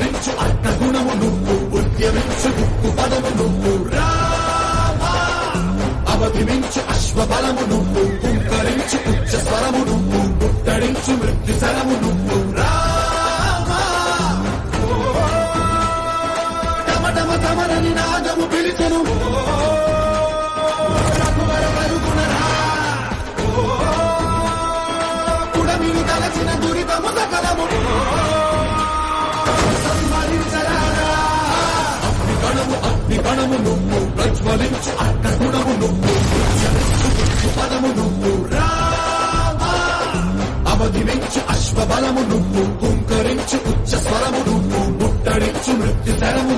ప్రజ్వలించు అర్క గుణము నువ్వు ఉద్యమించు ఉక్కు పదము నువ్వు రామా అవధి మించు అశ్వబలము నువ్వు పుంకరించు ఉచ్చ స్వరము నువ్వు ముట్టడించు మృత్యు శరము నువ్వు రామా టమటమ తమరని నాదము పిలిచెను రఘువర పరుగునరా పుడమిని తలచిన దురితము సకలము అగ్నిగణము నువ్వు ప్రజ్వలించు అర్క గుణము నువ్వు పదము నువ్వు రామా అవధి మించు అశ్వబలము నువ్వు పుంకరించు ఉచ్చ స్వరము నువ్వు ముట్టడించు మృత్యు శరము